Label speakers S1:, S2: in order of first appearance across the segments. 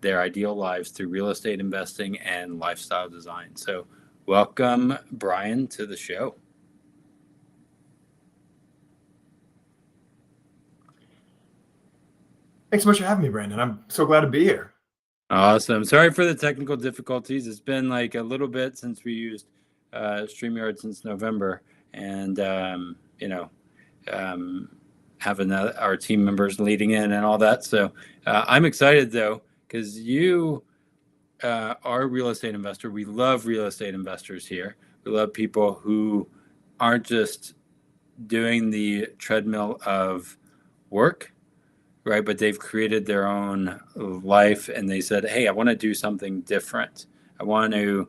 S1: their ideal lives through real estate investing and lifestyle design. So welcome, Brian, to the show.
S2: Thanks so much for having me, Brandon. I'm so glad to be here.
S1: Awesome. Sorry for the technical difficulties. It's been like a little bit since we used StreamYard since November, and having our team members leading in and all that. So I'm excited though, because you are a real estate investor. We love real estate investors here. We love people who aren't just doing the treadmill of work, right? But they've created their own life and they said, hey, I want to do something different. I want to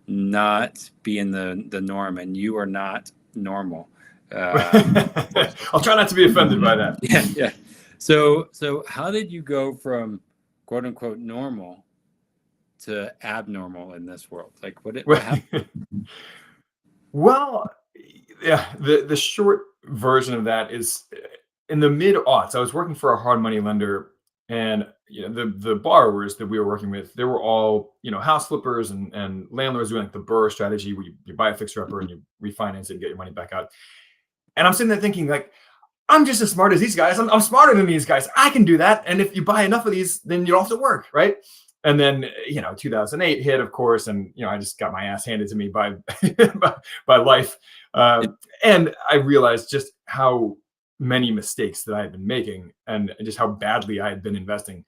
S1: not be in the norm, and you are not normal.
S2: I'll try not to be offended by that.
S1: Yeah. So how did you go from quote unquote normal to abnormal in this world? Like what happened?
S2: Well, yeah, the short version of that is in the mid-aughts, I was working for a hard money lender, and the borrowers that we were working with, they were all house flippers and landlords doing like the BRRRR strategy, where you buy a fixer-upper and you refinance it and get your money back out. And I'm sitting there thinking, like, I'm just as smart as these guys. I'm smarter than these guys. I can do that. And if you buy enough of these, then you don't have to work, right? And then 2008 hit, of course, and I just got my ass handed to me by by life, and I realized just how many mistakes that I had been making and just how badly I had been investing.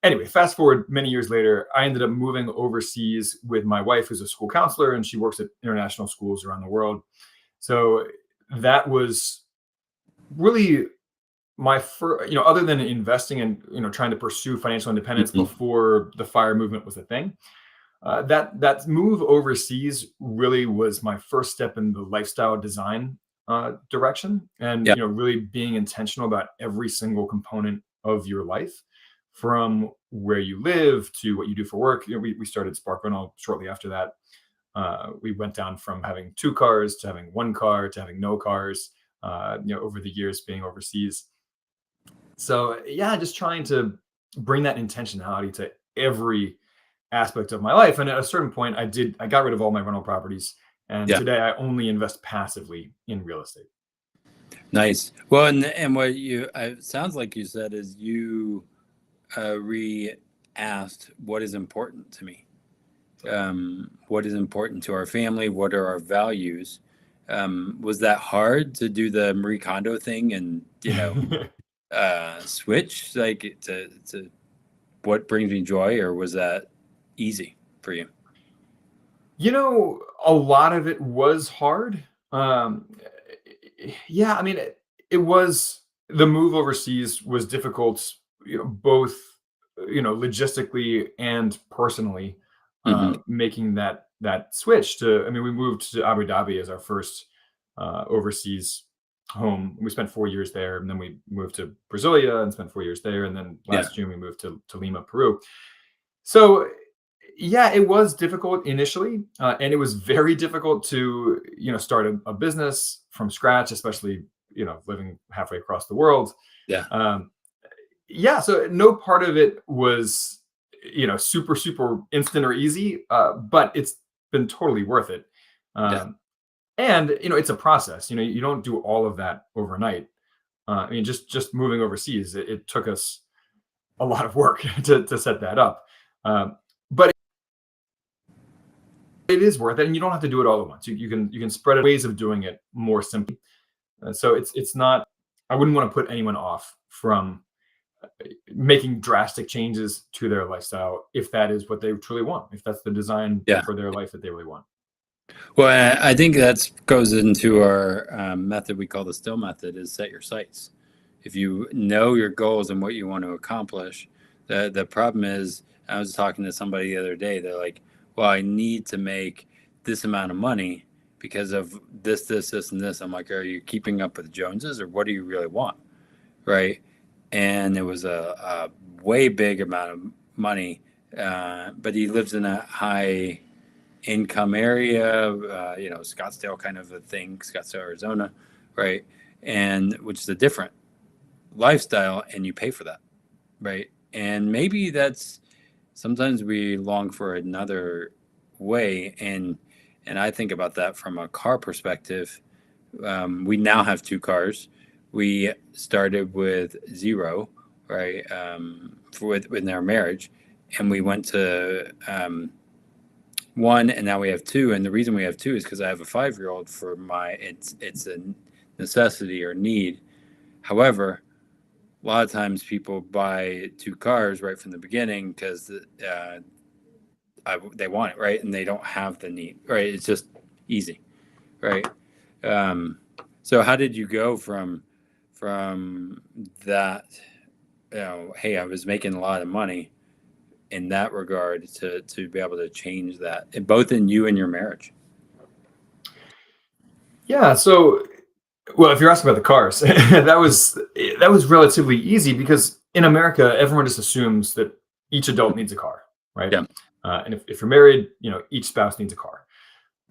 S2: Anyway, fast forward many years later, I ended up moving overseas with my wife, who's a school counselor, and she works at international schools around the world. So that was really my first, other than investing and trying to pursue financial independence before the FIRE movement was a thing. That move overseas really was my first step in the lifestyle design direction, and really being intentional about every single component of your life, from where you live to what you do for work. We started Spark Rental shortly after that. We went down from having 2 cars to having 1 car to having no cars, over the years being overseas. So yeah, just trying to bring that intentionality to every aspect of my life. And at a certain point, I got rid of all my rental properties, and today I only invest passively in real estate.
S1: Nice. Well, and what it sounds like you said is you re-asked what is important to me. What is important to our family? What are our values? Was that hard to do the Marie Kondo thing and switch like to what brings me joy, or was that easy for you?
S2: A lot of it was hard. Yeah, I mean, it was, the move overseas was difficult, both logistically and personally. Making that switch to, we moved to Abu Dhabi as our first overseas home. We spent 4 years there, and then we moved to Brasilia and spent 4 years there, and then last June we moved to Lima, Peru. So yeah, it was difficult initially, and it was very difficult to start a business from scratch, especially living halfway across the world. So no part of it was super instant or easy, but it's been totally worth it. And it's a process. You don't do all of that overnight. Just moving overseas, it took us a lot of work to set that up. But it is worth it, and you don't have to do it all at once. You can spread ways of doing it more simply. So it's not. I wouldn't want to put anyone off from making drastic changes to their lifestyle if that is what they truly want, if that's the design for their life that they really want.
S1: Well, I think that goes into our method we call the STILL method, is set your sights. If you know your goals and what you want to accomplish, the problem is, I was talking to somebody the other day, they're like, well, I need to make this amount of money because of this, and this. I'm like, are you keeping up with the Joneses, or what do you really want? Right. And it was a way big amount of money, but he lives in a high income area, Scottsdale kind of a thing, Scottsdale, Arizona, right? And which is a different lifestyle, and you pay for that, right? And maybe that's sometimes we long for another way, and I think about that from a car perspective. We now have two cars. We started with zero, right, within our marriage, and we went to one, and now we have two. And the reason we have two is because I have a 5-year-old. For my, it's a necessity or need. However, a lot of times people buy two cars right from the beginning because they want it, right, and they don't have the need, right. It's just easy, right. Um, so how did you go from that? Hey, I was making a lot of money in that regard to be able to change that, both in you and your marriage.
S2: Yeah. So, well, if you're asking about the cars, that was relatively easy because in America, everyone just assumes that each adult needs a car, right?
S1: Yeah.
S2: And if you're married, each spouse needs a car.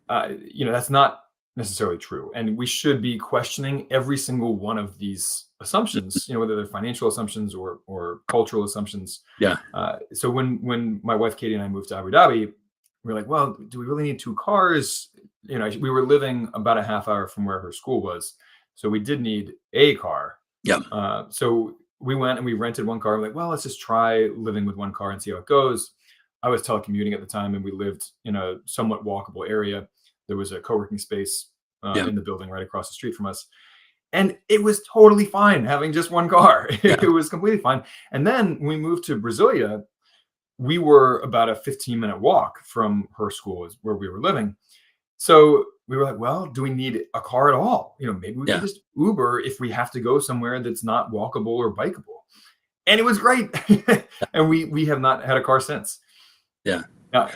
S2: That's not necessarily true, and we should be questioning every single one of these assumptions. Whether they're financial assumptions or cultural assumptions.
S1: Yeah.
S2: So when my wife Katie and I moved to Abu Dhabi, we were like, well, do we really need two cars? We were living about a half hour from where her school was, so we did need a car.
S1: Yeah.
S2: So we went and we rented one car. We're like, well, let's just try living with one car and see how it goes. I was telecommuting at the time, and we lived in a somewhat walkable area. There was a co-working space
S1: Yeah.
S2: in the building right across the street from us. And it was totally fine having just one car.
S1: Yeah.
S2: It was completely fine. And then when we moved to Brasilia, we were about a 15-minute walk from her school, is where we were living. So we were like, well, do we need a car at all? Maybe we can
S1: Yeah.
S2: just Uber if we have to go somewhere that's not walkable or bikeable. And it was great. And we have not had a car since.
S1: Yeah.
S2: Yeah.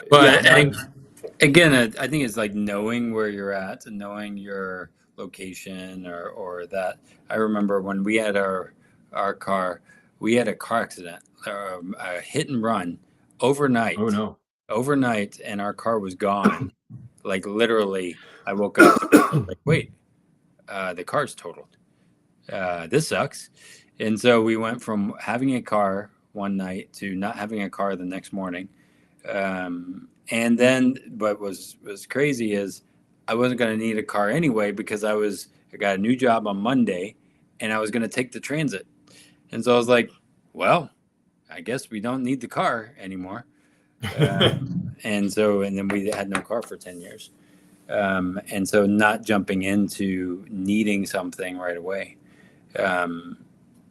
S1: Again, I think it's like knowing where you're at and knowing your location, or that. I remember when we had our car, we had a car accident, a hit and run overnight.
S2: Oh no.
S1: Overnight, and our car was gone. Like literally, I woke up like, wait, the car's totaled. This sucks. And so we went from having a car one night to not having a car the next morning. And then what was crazy is I wasn't going to need a car anyway because I got a new job on Monday, and I was going to take the transit. And so I was like, well, I guess we don't need the car anymore. And then we had no car for 10 years. And so not jumping into needing something right away. And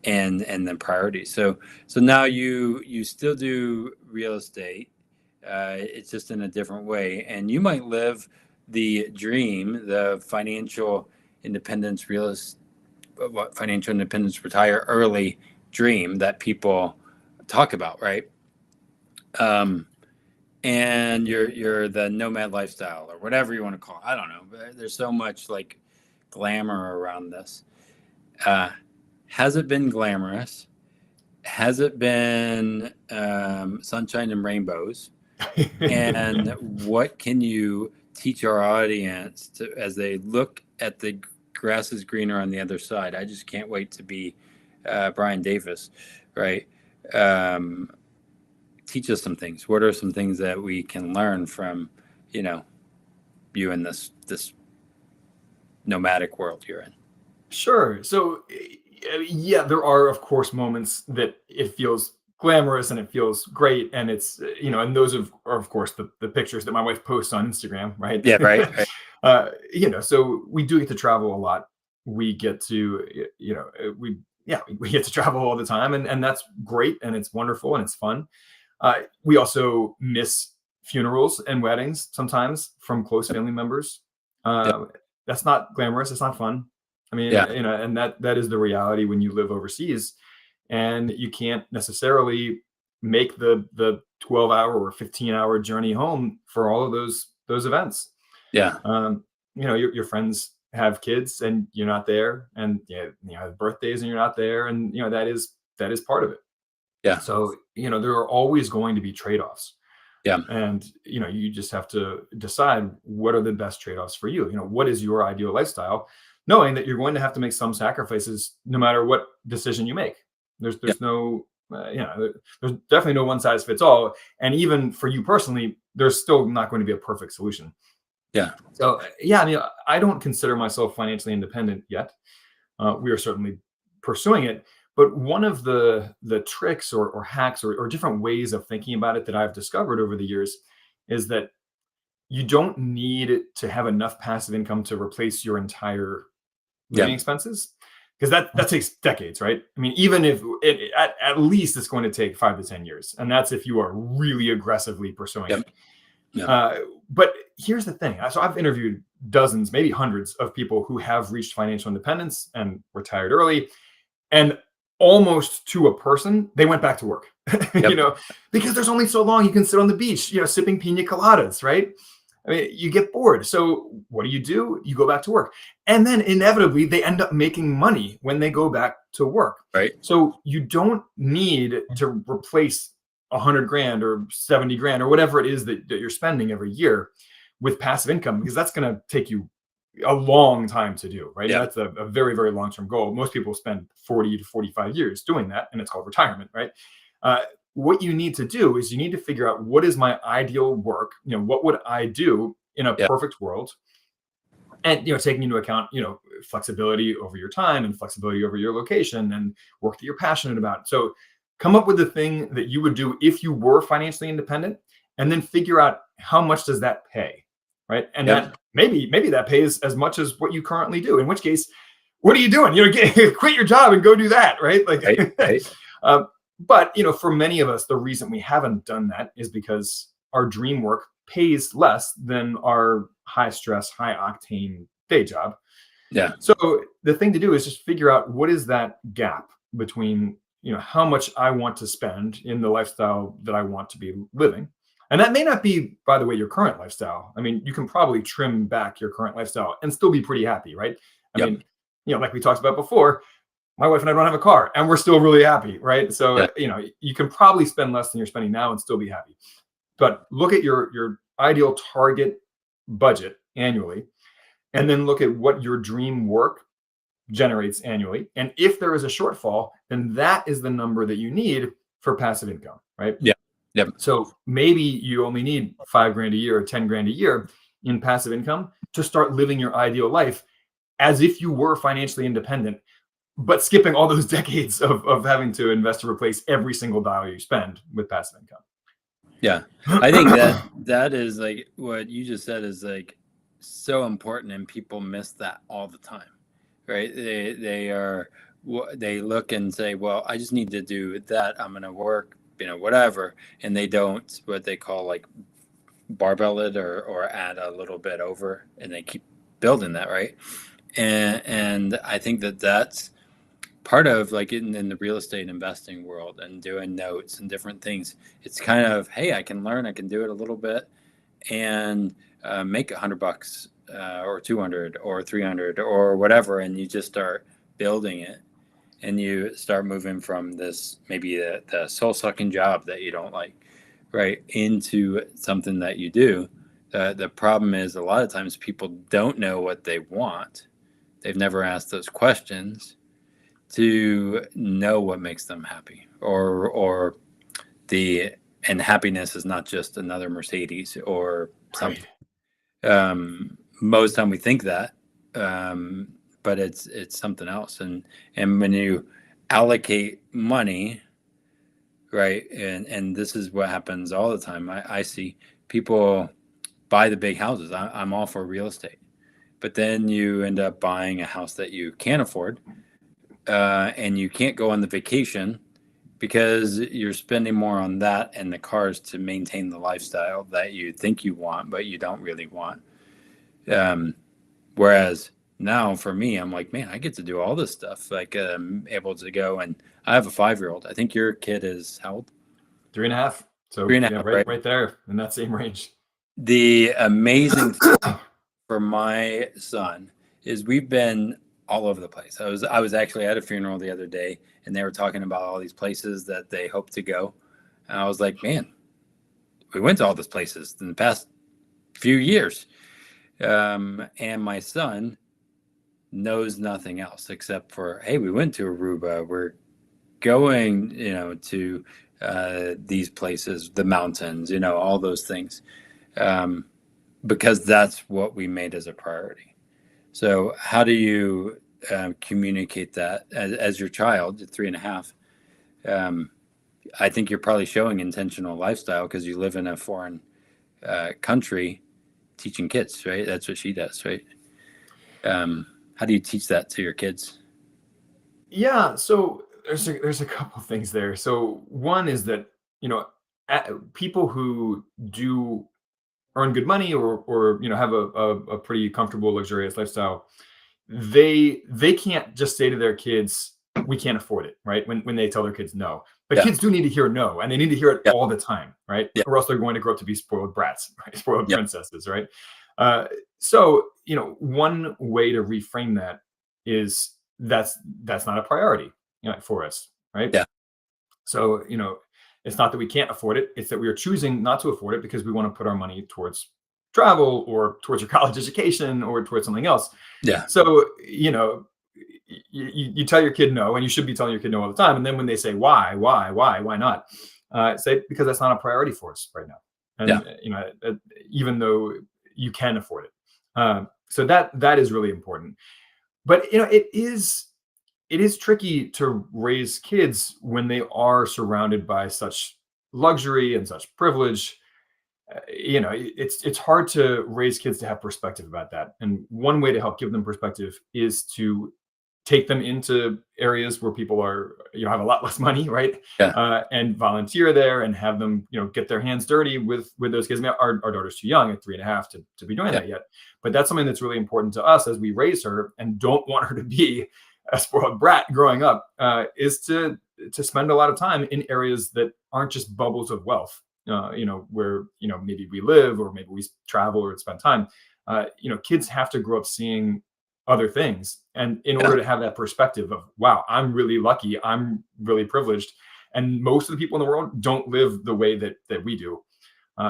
S1: then priorities. So now you still do real estate. It's just in a different way, and you might live the dream, the financial independence, financial independence, retire early dream that people talk about, right? And you're the nomad lifestyle or whatever you want to call it. I don't know, but there's so much like glamour around this. Has it been glamorous? Has it been sunshine and rainbows? And what can you teach our audience as they look at the grass is greener on the other side? I just can't wait to be Brian Davis, right? Teach us some things. What are some things that we can learn from, you in this nomadic world you're in?
S2: Sure. So, yeah, there are, of course, moments that it feels glamorous and it feels great. And it's, and those are, of course, the pictures that my wife posts on Instagram, right?
S1: Yeah, right.
S2: So we do get to travel a lot. We get to, we get to travel all the time. And that's great. And it's wonderful and it's fun. We also miss funerals and weddings sometimes from close family members. That's not glamorous. It's not fun. I mean, and that is the reality when you live overseas, and you can't necessarily make the 12-hour or 15-hour journey home for all of those events.
S1: Yeah.
S2: Your friends have kids and you're not there, and have birthdays and you're not there, and that is part of it.
S1: Yeah.
S2: So there are always going to be trade-offs.
S1: Yeah.
S2: And you just have to decide what are the best trade-offs for you. What is your ideal lifestyle, knowing that you're going to have to make some sacrifices no matter what decision you make. There's no there's definitely no one size fits all. And even for you personally, there's still not going to be a perfect solution.
S1: Yeah.
S2: So yeah, I mean, I don't consider myself financially independent yet. We are certainly pursuing it. But one of the tricks or hacks or different ways of thinking about it that I've discovered over the years is that you don't need to have enough passive income to replace your entire living
S1: Yeah.
S2: expenses, because that takes decades, right? I mean, even if at least it's going to take 5 to 10 years, and that's if you are really aggressively pursuing
S1: Yep.
S2: it.
S1: Yeah.
S2: But here's the thing. So I've interviewed dozens, maybe hundreds of people who have reached financial independence and retired early, and almost to a person, they went back to work.
S1: Yep.
S2: Because there's only so long you can sit on the beach, sipping pina coladas, right? I mean, you get bored. So what do? You go back to work. And then inevitably they end up making money when they go back to work.
S1: Right.
S2: So you don't need to replace 100 grand or 70 grand or whatever it is that you're spending every year with passive income, because that's going to take you a long time to do, right?
S1: Yeah.
S2: And that's a very, very long-term goal. Most people spend 40 to 45 years doing that, and it's called retirement, right? What you need to do is you need to figure out, what is my ideal work? What would I do in a
S1: Yeah.
S2: perfect world? And taking into account flexibility over your time and flexibility over your location and work that you're passionate about. So come up with the thing that you would do if you were financially independent, and then figure out how much does that pay, right? And
S1: Yep.
S2: that maybe that pays as much as what you currently do. In which case, what are you doing? Quit your job and go do that, right? Like,
S1: Right. Right.
S2: but for many of us, the reason we haven't done that is because our dream work pays less than our high stress, high octane day job.
S1: Yeah.
S2: So the thing to do is just figure out, what is that gap between how much I want to spend in the lifestyle that I want to be living. And that may not be, by the way, your current lifestyle. I mean, you can probably trim back your current lifestyle and still be pretty happy, right? I
S1: Yep.
S2: mean, like we talked about before, my wife and I don't have a car and we're still really happy, right? So,
S1: Yeah.
S2: you can probably spend less than you're spending now and still be happy. But look at your ideal target budget annually, and then look at what your dream work generates annually. And if there is a shortfall, then that is the number that you need for passive income, right?
S1: Yeah. Yep.
S2: So maybe you only need 5 grand a year or 10 grand a year in passive income to start living your ideal life as if you were financially independent, but skipping all those decades of having to invest to replace every single dollar you spend with passive income.
S1: Yeah. I think that is like what you just said is like so important, and people miss that all the time, right? They look and say, well, I just need to do that. I'm going to work, whatever. And they don't, what they call like barbell it or add a little bit over, and they keep building that. Right. And I think that's part of like in the real estate investing world and doing notes and different things. It's kind of, hey, I can learn, I can do it a little bit and make $100 or 200 or 300 or whatever, and you just start building it, and you start moving from this maybe the soul sucking job that you don't like, right, into something that you do. The problem is a lot of times people don't know what they want. They've never asked those questions to know what makes them happy, or and happiness is not just another Mercedes or something.
S2: Right.
S1: Most time we think that, but it's something else. And when you allocate money, right, and this is what happens all the time. I see people buy the big houses. I'm all for real estate, but then you end up buying a house that you can't afford, and you can't go on the vacation because you're spending more on that and the cars to maintain the lifestyle that you think you want, but you don't really want. Whereas now for me, I'm like, man, I get to do all this stuff. Like, I'm able to go, and I have a 5-year-old. I think your kid is how old?
S2: 3.5. So
S1: 3.5, right?
S2: right there in that same range.
S1: The amazing thing for my son is we've been all over the place. I was actually at a funeral the other day, and they were talking about all these places that they hope to go. And I was like, man, we went to all these places in the past few years. And my son knows nothing else except for, hey, we went to Aruba. We're going, to these places, the mountains, all those things, um, because that's what we made as a priority. So how do you communicate that as your child, 3.5? Um, I think you're probably showing intentional lifestyle because you live in a foreign country teaching kids, right? That's what she does, right? How do you teach that to your kids?
S2: Yeah, so there's a couple things there. So one is that, you know, people who do earn good money, or have a pretty comfortable luxurious lifestyle, they can't just say to their kids, we can't afford it, right? When they tell their kids no. But
S1: Yeah,
S2: kids do need to hear no, and they need to hear it
S1: yeah,
S2: all the time, right?
S1: yeah,
S2: Or else they're going to grow up to be spoiled brats, right? Spoiled
S1: yeah,
S2: princesses, right? uh, so one way to reframe that is that's not a priority, for us, right?
S1: yeah,
S2: So, it's not that we can't afford it, it's that we are choosing not to afford it because we want to put our money towards travel, or towards your college education, or towards something else.
S1: yeah,
S2: So, you tell your kid no, and you should be telling your kid no all the time. And then when they say why not, say, because that's not a priority for us right now.
S1: yeah,
S2: And even though you can afford it, so that is really important. But it is tricky to raise kids when they are surrounded by such luxury and such privilege. It's hard to raise kids to have perspective about that. And one way to help give them perspective is to take them into areas where people are, have a lot less money, right?
S1: yeah,
S2: And volunteer there, and have them, get their hands dirty with those kids. I mean, our daughter's too young at 3.5 to be doing
S1: yeah,
S2: that yet, but that's something that's really important to us as we raise her, and don't want her to be a spoiled brat growing up. Is to spend a lot of time in areas that aren't just bubbles of wealth, where maybe we live, or maybe we travel or spend time. Kids have to grow up seeing other things, and in
S1: yeah,
S2: order to have that perspective of, wow, I'm really lucky, I'm really privileged, and most of the people in the world don't live the way that we do.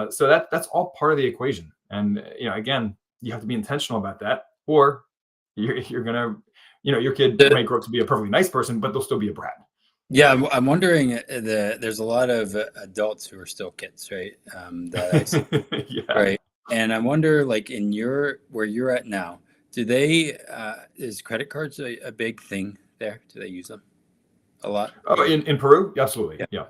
S2: So that's all part of the equation. And again, you have to be intentional about that, or you're gonna, your kid
S1: The-
S2: might grow up to be a perfectly nice person, but they'll still be a brat.
S1: yeah. I'm wondering. There's a lot of adults who are still kids, right? That I see,
S2: Yeah.
S1: right? And I wonder, like in where you're at now, do they is credit cards a big thing there? Do they use them a lot?
S2: Oh, in Peru, absolutely.
S1: Yeah.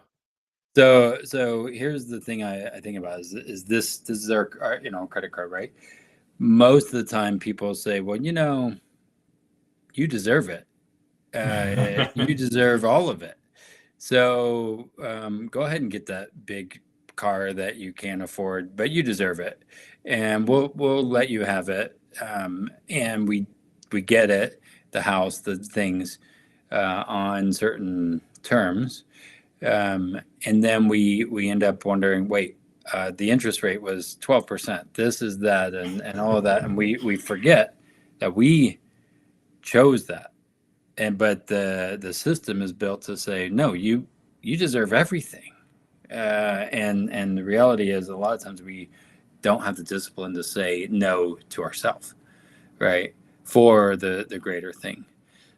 S2: Yeah.
S1: So here's the thing I think about is this is our credit card, right? Most of the time people say, well, you deserve it. You deserve all of it. So go ahead and get that big car that you can't afford, but you deserve it, and we'll let you have it. And we get it, the house, the things, on certain terms, and then we end up wondering, wait, the interest rate was 12%. This is that, and all of that, and we forget that we chose that. And but the system is built to say, no, you deserve everything. And the reality is, a lot of times we don't have the discipline to say no to ourselves, right? For the greater thing.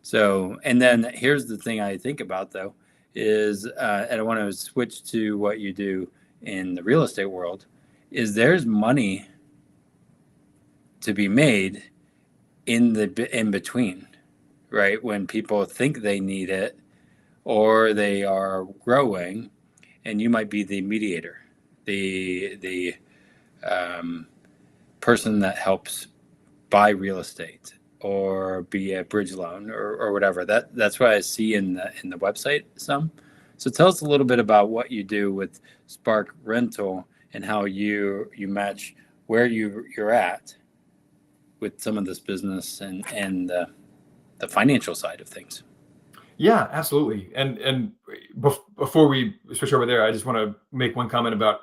S1: So, and then here's the thing I think about though is, and I want to switch to what you do in the real estate world, is there's money to be made in the in between, right? When people think they need it or they are growing, and you might be the mediator, the person that helps buy real estate or be a bridge loan or whatever. That's what I see in the website some. So tell us a little bit about what you do with Spark Rental and how you match where you're at with some of this business and the financial side of things.
S2: Yeah, absolutely. And before we switch over there, I just want to make one comment about,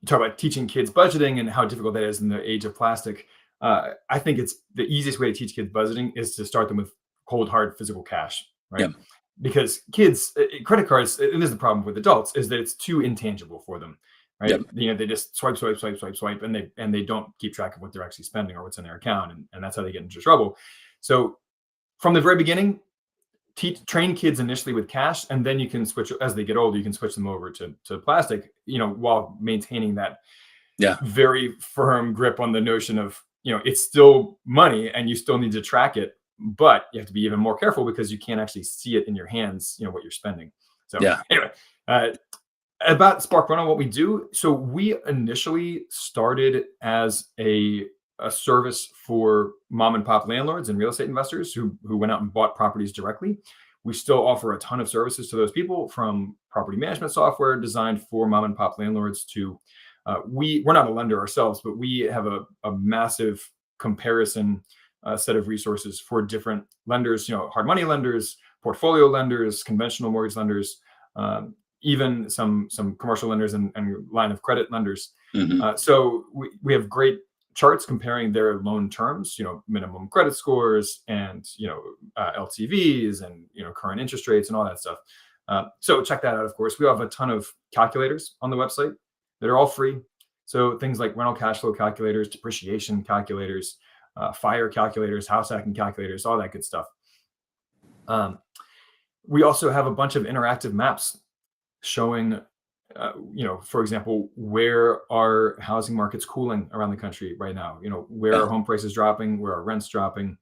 S2: you talk about teaching kids budgeting and how difficult that is in the age of plastic. I think it's the easiest way to teach kids budgeting is to start them with cold hard physical cash,
S1: Yeah.
S2: right? Because kids, credit cards, and this is the problem with adults, is that it's too intangible for them,
S1: Yep.
S2: right? They just swipe, and they don't keep track of what they're actually spending or what's in their account, and that's how they get into trouble. So from the very beginning, train kids initially with cash, and then you can switch as they get older. You can switch them over to plastic, while maintaining that
S1: Yeah.
S2: very firm grip on the notion of, it's still money and you still need to track it, but you have to be even more careful because you can't actually see it in your hands, what you're spending. So
S1: Yeah.
S2: anyway, about Spark Rental, what we do. So we initially started as a service for mom and pop landlords and real estate investors who went out and bought properties directly. We still offer a ton of services to those people, from property management software designed for mom and pop landlords to we're not a lender ourselves, but we have a massive comparison set of resources for different lenders, hard money lenders, portfolio lenders, conventional mortgage lenders, even some commercial lenders and line of credit lenders.
S1: Hmm.
S2: So we have great charts comparing their loan terms, minimum credit scores and, LTVs and, current interest rates and all that stuff. So check that out. Of course, we have a ton of calculators on the website that are all free. So things like rental cash flow calculators, depreciation calculators, fire calculators, house hacking calculators, all that good stuff. We also have a bunch of interactive maps showing, for example, where are housing markets cooling around the country right now? Where
S1: Yeah.
S2: are home prices dropping? Where are rents dropping?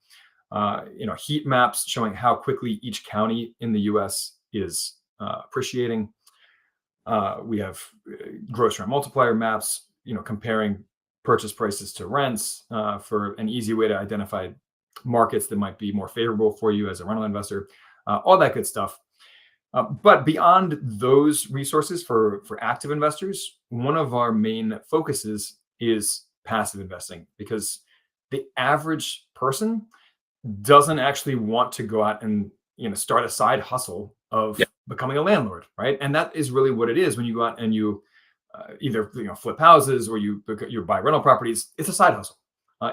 S2: Heat maps showing how quickly each county in the U.S. is appreciating. We have gross rent multiplier maps, comparing purchase prices to rents for an easy way to identify markets that might be more favorable for you as a rental investor, all that good stuff. But beyond those resources for active investors, one of our main focuses is passive investing, because the average person doesn't actually want to go out and start a side hustle of
S1: Yeah.
S2: becoming a landlord, right? And that is really what it is when you go out and you either flip houses or you buy rental properties. It's a side hustle.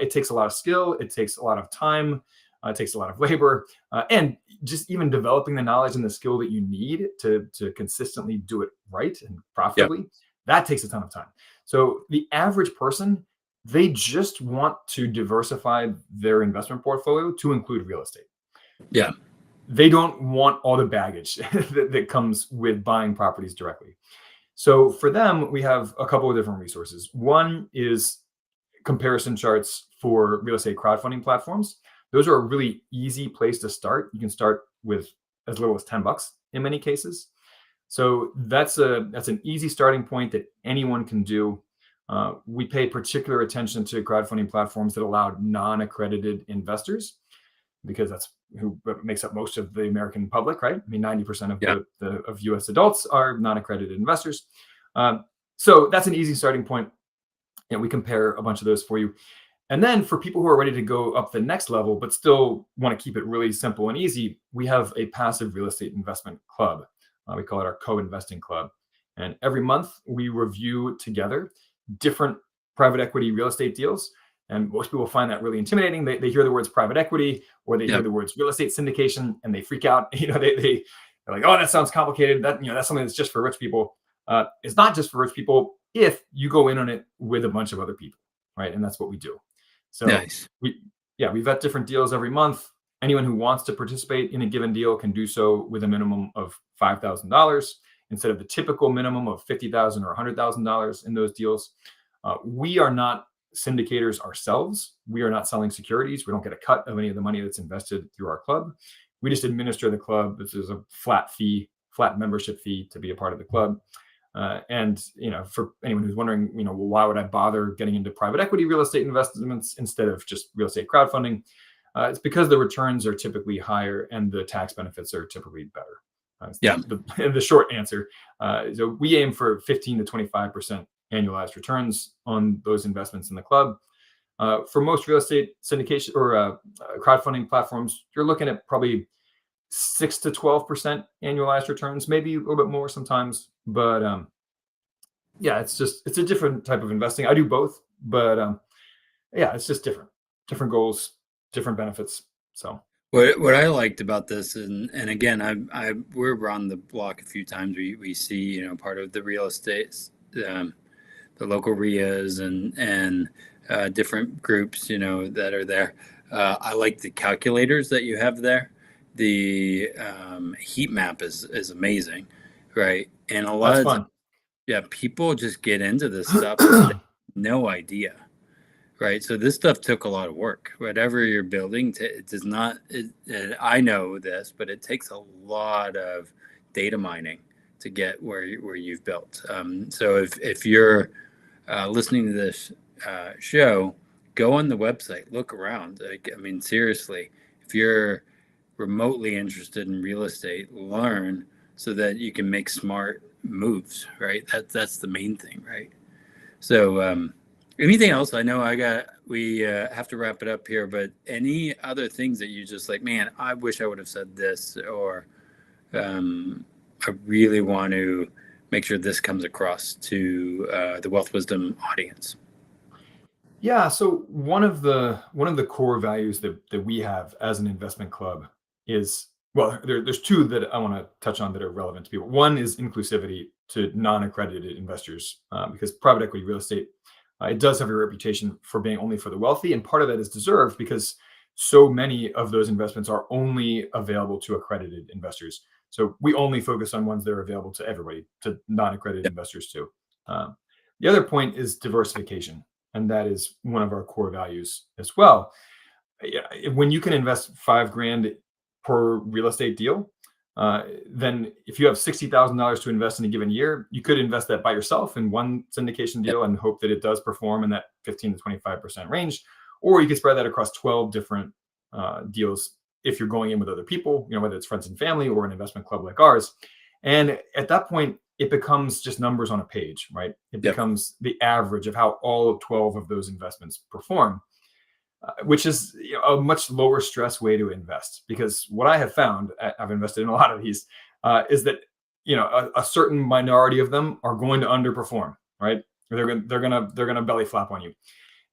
S2: It takes a lot of skill. It takes a lot of time. It takes a lot of labor, and just even developing the knowledge and the skill that you need to consistently do it right and
S1: Yeah.
S2: profitably. That takes a ton of time. So the average person, they just want to diversify their investment portfolio to include real estate.
S1: Yeah.
S2: They don't want all the baggage that comes with buying properties directly. So for them, we have a couple of different resources. One is comparison charts for real estate crowdfunding platforms. Those are a really easy place to start. You can start with as little as $10 in many cases. So that's an easy starting point that anyone can do. We pay particular attention to crowdfunding platforms that allow non-accredited investors, because that's who makes up most of the American public, right? I mean, 90% of
S1: Yeah.
S2: of U.S. adults are non-accredited investors. So that's an easy starting point. And we compare a bunch of those for you. And then for people who are ready to go up the next level, but still want to keep it really simple and easy, we have a passive real estate investment club. We call it our co-investing club. And every month we review together different private equity real estate deals. And most people find that really intimidating. They hear the words private equity, or they
S1: Yeah.
S2: hear the words real estate syndication, and they freak out. They're like, oh, that sounds complicated. That's something that's just for rich people. It's not just for rich people if you go in on it with a bunch of other people, right? And that's what we do. So
S1: Nice.
S2: we vet different deals every month. Anyone who wants to participate in a given deal can do so with a minimum of $5,000 instead of the typical minimum of $50,000 or $100,000 in those deals. We are not syndicators ourselves. We are not selling securities. We don't get a cut of any of the money that's invested through our club. We just administer the club. This is a flat membership fee to be a part of the club. And for anyone who's wondering, well, why would I bother getting into private equity real estate investments instead of just real estate crowdfunding? It's because the returns are typically higher and the tax benefits are typically better.
S1: Yeah.
S2: The short answer. So we aim for 15 to 25% annualized returns on those investments in the club. For most real estate syndication or crowdfunding platforms, you're looking at probably 6 to 12% annualized returns, maybe a little bit more sometimes. But yeah, it's a different type of investing. I do both, but yeah, it's just different goals, different benefits. So
S1: What I liked about this, and again, we're around the block a few times. We see part of the real estate, the local RIAs and different groups that are there. I like the calculators that you have there, the heat map is amazing, right? And a lot
S2: That's
S1: of times,
S2: fun.
S1: yeah, people just get into this stuff and they have no idea, right? So this stuff took a lot of work. Whatever you're building, it does not. I know this, but it takes a lot of data mining to get where you've built. So if you're listening to this show, go on the website, look around. Like, I mean, seriously, if you're remotely interested in real estate, learn so that you can make smart moves, right? That's the main thing, right? So, anything else? I know we have to wrap it up here, but any other things that you just like, man, I wish I would have said this, or um, I really want to make sure this comes across to the Wealth Wisdom audience.
S2: Yeah, so one of the core values that we have as an investment club is, well, there's two that I want to touch on that are relevant to people. One is inclusivity to non-accredited investors, because private equity real estate, it does have a reputation for being only for the wealthy, and part of that is deserved because so many of those investments are only available to accredited investors. So we only focus on ones that are available to everybody, to non-accredited
S1: Yeah.
S2: investors too. The other point is diversification, and that is one of our core values as well. Yeah, when you can invest $5,000 per real estate deal, then if you have $60,000 to invest in a given year, you could invest that by yourself in one syndication
S1: Yeah.
S2: deal and hope that it does perform in that 15 to 25% range, or you could spread that across 12 different deals if you're going in with other people, whether it's friends and family or an investment club like ours. And at that point, it becomes just numbers on a page, right? It
S1: Yep.
S2: becomes the average of how all of 12 of those investments perform, which is a much lower stress way to invest. Because what I have found, I've invested in a lot of these, is that a certain minority of them are going to underperform, right? They're gonna belly flap on you,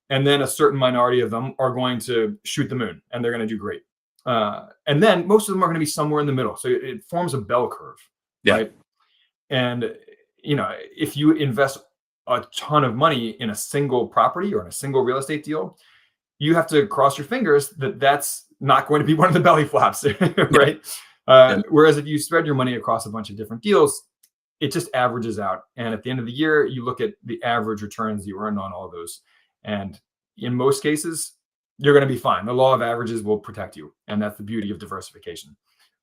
S2: and then a certain minority of them are going to shoot the moon, and they're going to do great. And then most of them are going to be somewhere in the middle. So it forms a bell curve,
S1: Yeah.
S2: right? And if you invest a ton of money in a single property or in a single real estate deal, you have to cross your fingers that that's not going to be one of the belly flaps, right?
S1: Yeah.
S2: Whereas if you spread your money across a bunch of different deals, it just averages out. And at the end of the year, you look at the average returns you earned on all of those. And in most cases, you're going to be fine. The law of averages will protect you. And that's the beauty of diversification.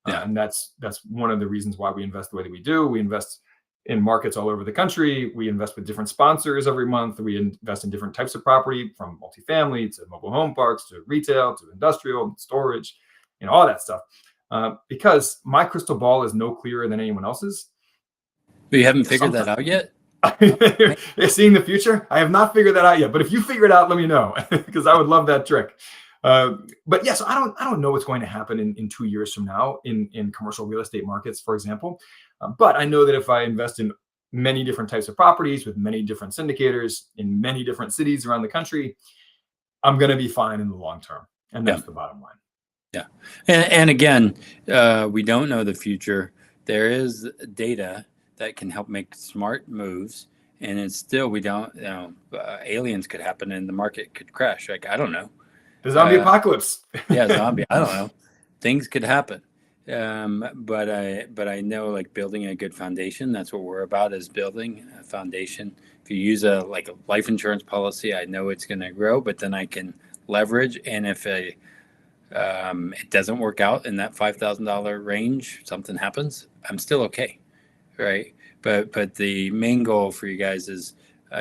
S1: Yeah.
S2: And that's one of the reasons why we invest the way that we do. We invest in markets all over the country. We invest with different sponsors every month. We invest in different types of property, from multifamily to mobile home parks to retail to industrial storage, all that stuff. Because my crystal ball is no clearer than anyone else's.
S1: But you haven't figured that out yet?
S2: Seeing the future, I have not figured that out yet. But if you figure it out, let me know, because I would love that trick. But yeah, so I don't know what's going to happen in 2 years from now in commercial real estate markets, for example. But I know that if I invest in many different types of properties with many different syndicators in many different cities around the country, I'm going to be fine in the long term, and that's the bottom line.
S1: Yeah, and again, we don't know the future. There is data that can help make smart moves, and it's still we don't. Aliens could happen, and the market could crash. Like, I don't know.
S2: The zombie apocalypse.
S1: Yeah, zombie. I don't know. Things could happen. But I know, like, building a good foundation. That's what we're about, is building a foundation. If you use a life insurance policy, I know it's going to grow, but then I can leverage. And if it doesn't work out in that $5,000 range, something happens, I'm still okay, right? But the main goal for you guys is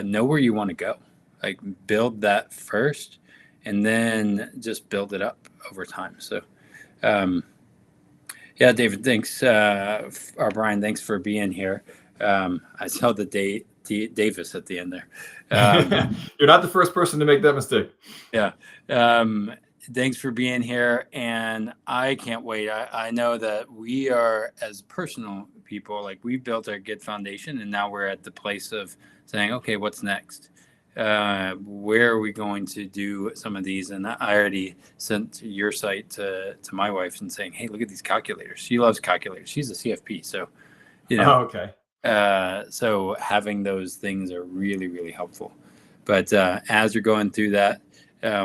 S1: know where you want to go. Like, build that first, and then just build it up over time. So, yeah, David, thanks. Or Brian, thanks for being here. I saw the Davis at the end there.
S2: You're not the first person to make that mistake.
S1: Yeah. Thanks for being here. And I can't wait. I know that we are, as personal people, like, we built a good foundation, and now we're at the place of saying, okay, what's next? Where are we going to do some of these? And I already sent your site to my wife and saying, hey, look at these calculators. She loves calculators. She's a CFP. So,
S2: Oh, okay.
S1: So having those things are really, really helpful. But as you're going through that,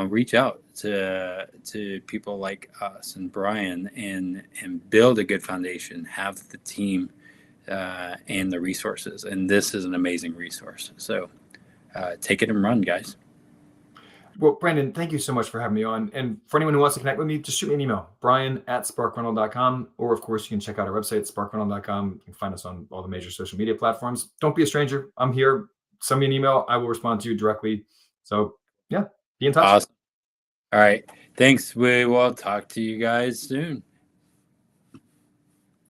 S1: reach out, to people like us and Brian, and build a good foundation, have the team and the resources. And this is an amazing resource. So take it and run, guys.
S2: Well, Brandon, thank you so much for having me on. And for anyone who wants to connect with me, just shoot me an email, brian@sparkrental.com. Or, of course, you can check out our website, sparkrental.com. You can find us on all the major social media platforms. Don't be a stranger. I'm here. Send me an email. I will respond to you directly. So, yeah, be in touch.
S1: Awesome. All right. Thanks. We will talk to you guys soon.